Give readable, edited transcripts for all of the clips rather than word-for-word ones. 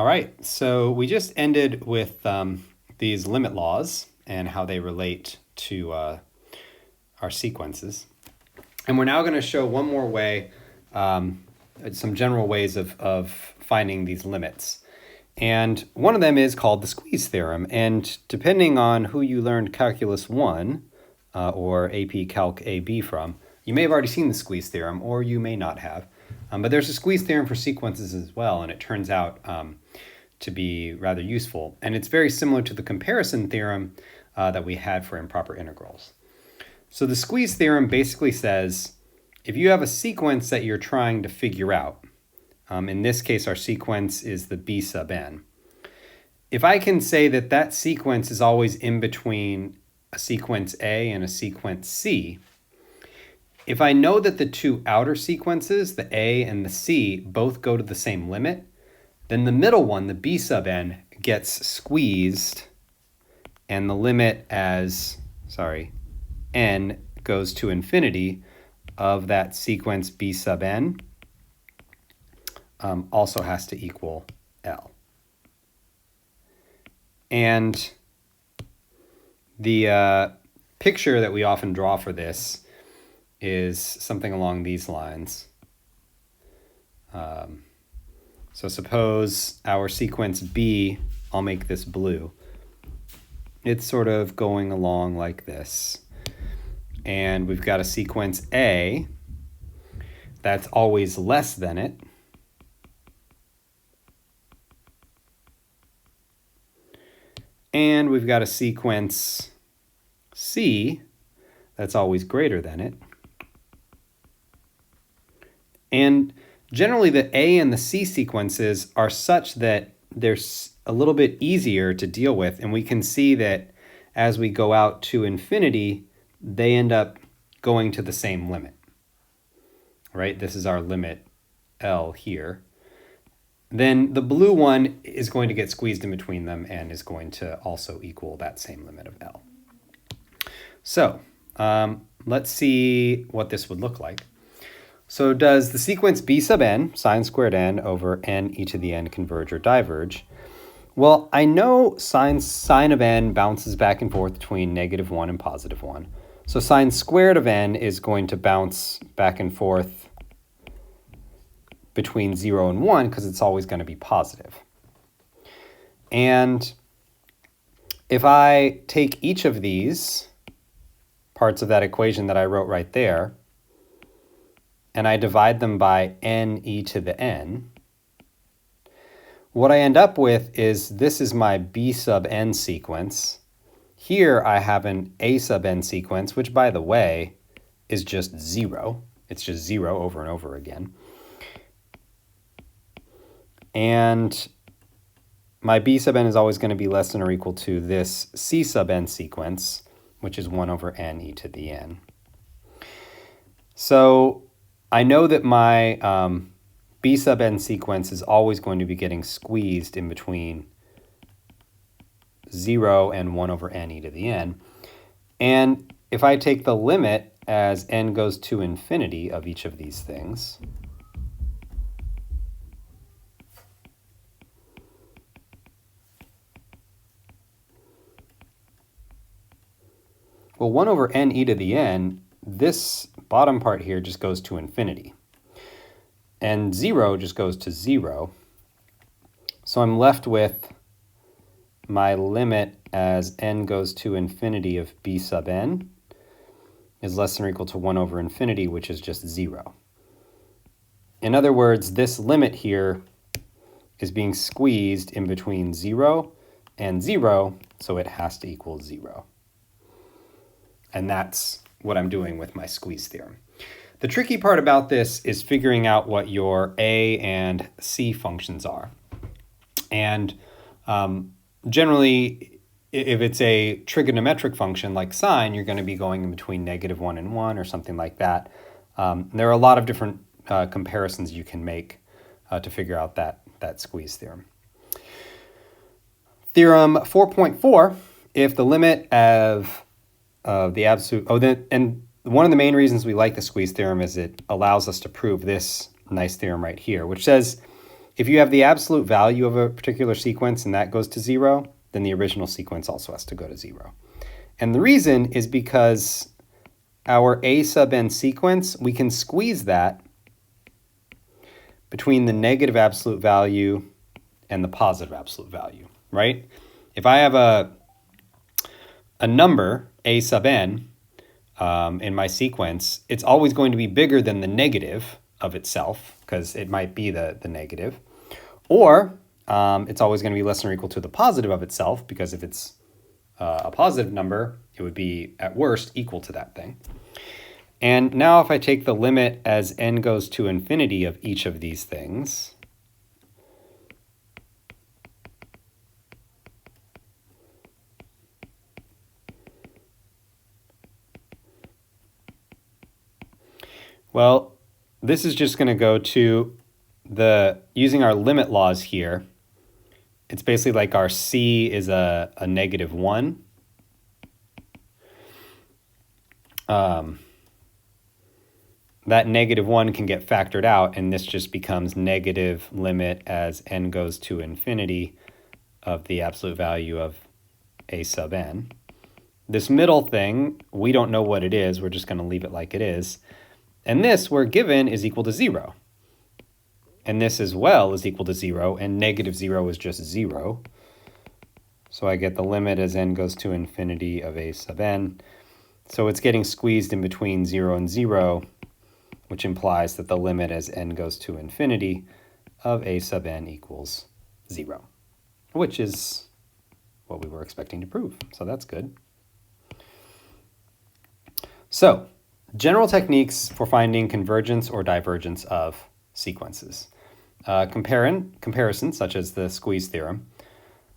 All right, so we just ended with these limit laws and how they relate to our sequences. And we're now going to show one more way, some general ways of finding these limits. And one of them is called the squeeze theorem. And depending on who you learned Calculus 1 or AP Calc AB from, you may have already seen the squeeze theorem or you may not have. But there's a squeeze theorem for sequences as well, and it turns out to be rather useful. And it's very similar to the comparison theorem that we had for improper integrals. So the squeeze theorem basically says, if you have a sequence that you're trying to figure out, in this case our sequence is the b sub n. If I can say that that sequence is always in between a sequence A and a sequence C, if I know that the two outer sequences, the A and the C, both go to the same limit, then the middle one, the b sub n, gets squeezed, and the limit as, n goes to infinity of that sequence b sub n also has to equal L. And the picture that we often draw for this is something along these lines. So suppose our sequence B, I'll make this blue. It's sort of going along like this. And we've got a sequence A that's always less than it. And we've got a sequence C that's always greater than it. And generally the A and the C sequences are such that they're a little bit easier to deal with, and we can see that as we go out to infinity, they end up going to the same limit, right? This is our limit L here. Then the blue one is going to get squeezed in between them and is going to also equal that same limit of L. So let's see what this would look like. So does the sequence b sub n, sine squared n over n e to the n converge or diverge? Well, I know sine of n bounces back and forth between -1 and +1. So sine squared of n is going to bounce back and forth between 0 and 1 because it's always going to be positive. And if I take each of these parts of that equation that I wrote right there, and I divide them by n e to the n, what I end up with is this is my b sub n sequence. Here I have an a sub n sequence, which by the way is just 0. It's just 0 over and over again. And my b sub n is always going to be less than or equal to this c sub n sequence, which is 1 over n e to the n. So I know that my b sub n sequence is always going to be getting squeezed in between 0 and 1 over n e to the n. And if I take the limit as n goes to infinity of each of these things, well, 1 over n e to the n, this bottom part here just goes to infinity. And 0 just goes to 0. So I'm left with my limit as n goes to infinity of b sub n is less than or equal to 1 over infinity, which is just 0. In other words, this limit here is being squeezed in between 0 and 0, so it has to equal 0. And that's what I'm doing with my squeeze theorem. The tricky part about this is figuring out what your a and c functions are. And generally, if it's a trigonometric function like sine, you're going to be going in between -1 and 1 or something like that. There are a lot of different comparisons you can make to figure out that squeeze theorem. Theorem 4.4, if the limit of the absolute, and one of the main reasons we like the squeeze theorem is it allows us to prove this nice theorem right here, which says if you have the absolute value of a particular sequence and that goes to 0, then the original sequence also has to go to 0. And the reason is because our a sub n sequence, we can squeeze that between the negative absolute value and the positive absolute value, right? If I have a number, a sub n, in my sequence, it's always going to be bigger than the negative of itself, because it might be the negative. Or it's always going to be less than or equal to the positive of itself, because if it's a positive number, it would be, at worst, equal to that thing. And now if I take the limit as n goes to infinity of each of these things, well, this is just going to go to using our limit laws here, it's basically like our c is a -1. That -1 can get factored out, and this just becomes negative limit as n goes to infinity of the absolute value of a sub n. This middle thing, we don't know what it is. We're just going to leave it like it is. And this, we're given, is equal to 0. And this as well is equal to 0, and -0 is just 0. So I get the limit as n goes to infinity of a sub n. So it's getting squeezed in between 0 and 0, which implies that the limit as n goes to infinity of a sub n equals 0, which is what we were expecting to prove. So that's good. So, general techniques for finding convergence or divergence of sequences. Comparison, such as the squeeze theorem.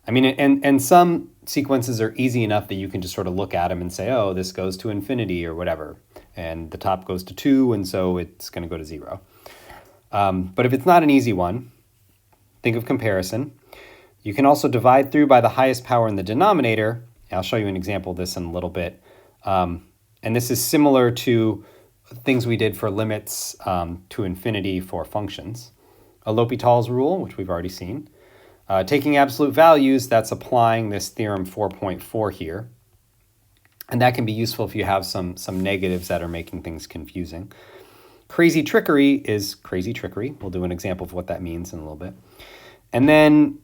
I mean, and some sequences are easy enough that you can just sort of look at them and say, oh, this goes to infinity or whatever. And the top goes to 2, and so it's going to go to 0. But if it's not an easy one, think of comparison. You can also divide through by the highest power in the denominator. I'll show you an example of this in a little bit. And this is similar to things we did for limits to infinity for functions. A L'Hopital's rule, which we've already seen. Taking absolute values, that's applying this theorem 4.4 here. And that can be useful if you have some negatives that are making things confusing. Crazy trickery is crazy trickery. We'll do an example of what that means in a little bit. And then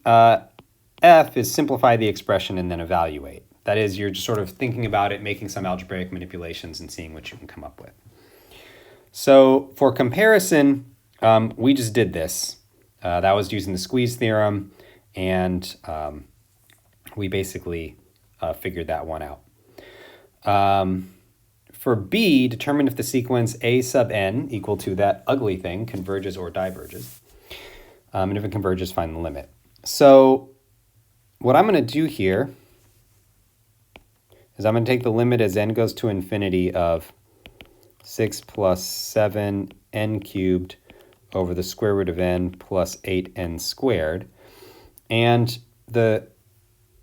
F is simplify the expression and then evaluate. That is, you're just sort of thinking about it, making some algebraic manipulations and seeing what you can come up with. So for comparison, we just did this. That was using the squeeze theorem, and we basically figured that one out. For B, determine if the sequence A sub n equal to that ugly thing converges or diverges. And if it converges, find the limit. So what I'm going to do here is I'm going to take the limit as n goes to infinity of 6 plus 7 n cubed over the square root of n plus 8n squared. And the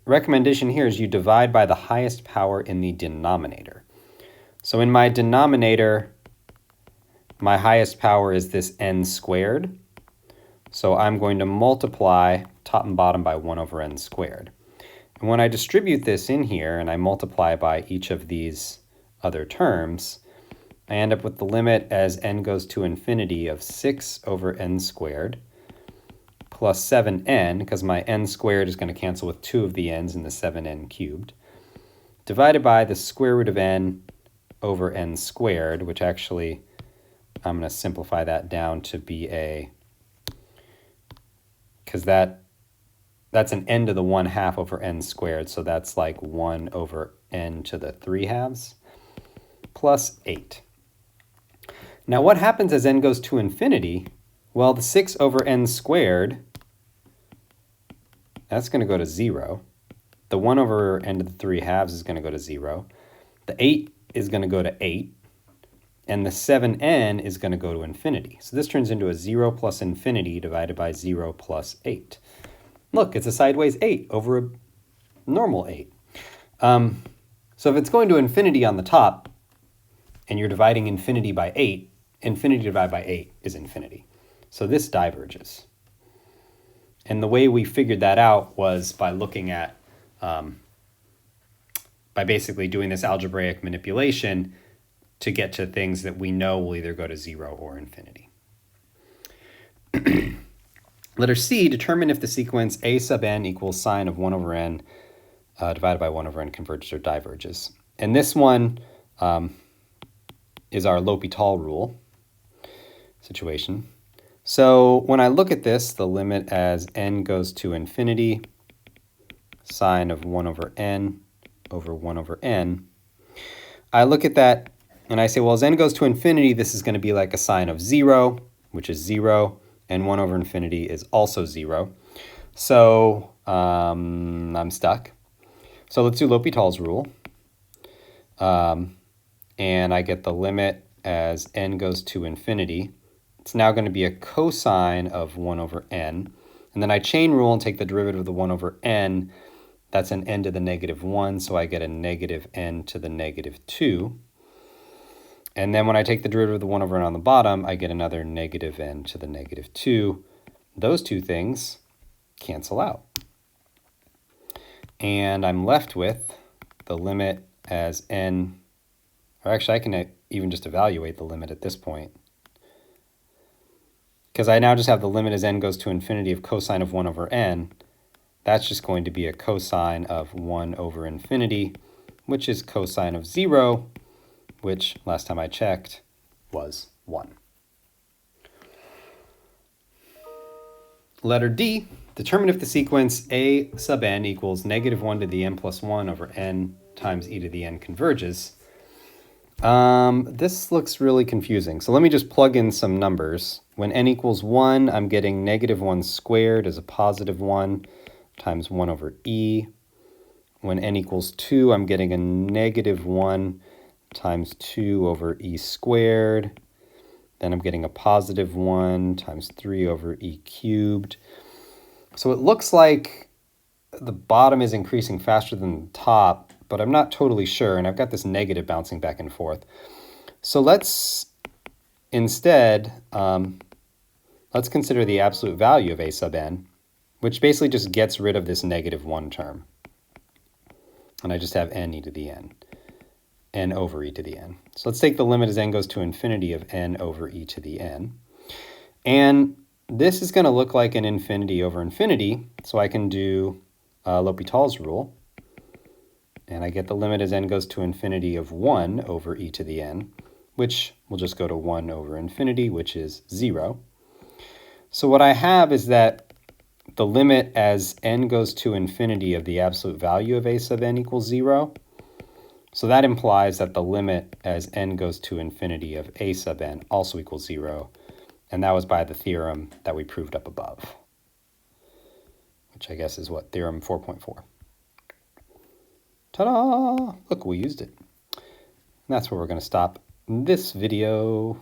recommendation here is you divide by the highest power in the denominator. So in my denominator, my highest power is this n squared. So I'm going to multiply top and bottom by 1 over n squared. And when I distribute this in here and I multiply by each of these other terms, I end up with the limit as n goes to infinity of 6 over n squared plus 7n, because my n squared is going to cancel with 2 of the n's in the 7n cubed, divided by the square root of n over n squared, which actually I'm going to simplify that down to be a, because that's an n to the 1/2 over n squared, so that's like 1 over n to the 3/2 plus 8. Now what happens as n goes to infinity? Well, the 6 over n squared, that's going to go to 0. The 1 over n to the 3/2 is going to go to 0. The 8 is going to go to 8. And the 7n is going to go to infinity. So this turns into a 0 plus infinity divided by 0 plus 8. Look, it's a sideways 8 over a normal 8. So if it's going to infinity on the top, and you're dividing infinity by 8, infinity divided by 8 is infinity. So this diverges. And the way we figured that out was by looking at, by basically doing this algebraic manipulation to get to things that we know will either go to 0 or infinity. Letter C, determine if the sequence a sub n equals sine of 1 over n divided by 1 over n converges or diverges. And this one is our L'Hopital rule situation. So when I look at this, the limit as n goes to infinity, sine of 1 over n over 1 over n, I look at that and I say, well, as n goes to infinity, this is going to be like a sine of 0, which is 0, and 1 over infinity is also 0. So I'm stuck. So let's do L'Hopital's rule. And I get the limit as n goes to infinity. It's now going to be a cosine of 1 over n. And then I chain rule and take the derivative of the 1 over n. That's an n to the negative 1, so I get a negative n to the negative 2. And then when I take the derivative of the 1 over n on the bottom, I get another negative n to the negative 2. Those two things cancel out. And I'm left with the limit as n, or actually I can even just evaluate the limit at this point, because I now just have the limit as n goes to infinity of cosine of 1 over n. That's just going to be a cosine of 1 over infinity, which is cosine of 0, which last time I checked was 1. Letter D, determine if the sequence a sub n equals negative 1 to the n plus 1 over n times e to the n converges. This looks really confusing. So let me just plug in some numbers. When n equals 1, I'm getting negative 1 squared as a positive 1 times 1 over e. When n equals 2, I'm getting a negative 1 times 2 over e squared. Then I'm getting a positive 1 times 3 over e cubed. So it looks like the bottom is increasing faster than the top, but I'm not totally sure, and I've got this negative bouncing back and forth. So let's instead, let's consider the absolute value of a sub n, which basically just gets rid of this negative 1 term. And I just have n e to the n. N over e to the n. So let's take the limit as n goes to infinity of n over e to the n. And this is going to look like an infinity over infinity, so I can do L'Hopital's rule. And I get the limit as n goes to infinity of 1 over e to the n, which will just go to 1 over infinity, which is 0. So what I have is that the limit as n goes to infinity of the absolute value of a sub n equals 0. So that implies that the limit as n goes to infinity of a sub n also equals 0. And that was by the theorem that we proved up above, which I guess is what, theorem 4.4. Ta-da! Look, we used it. And that's where we're going to stop this video.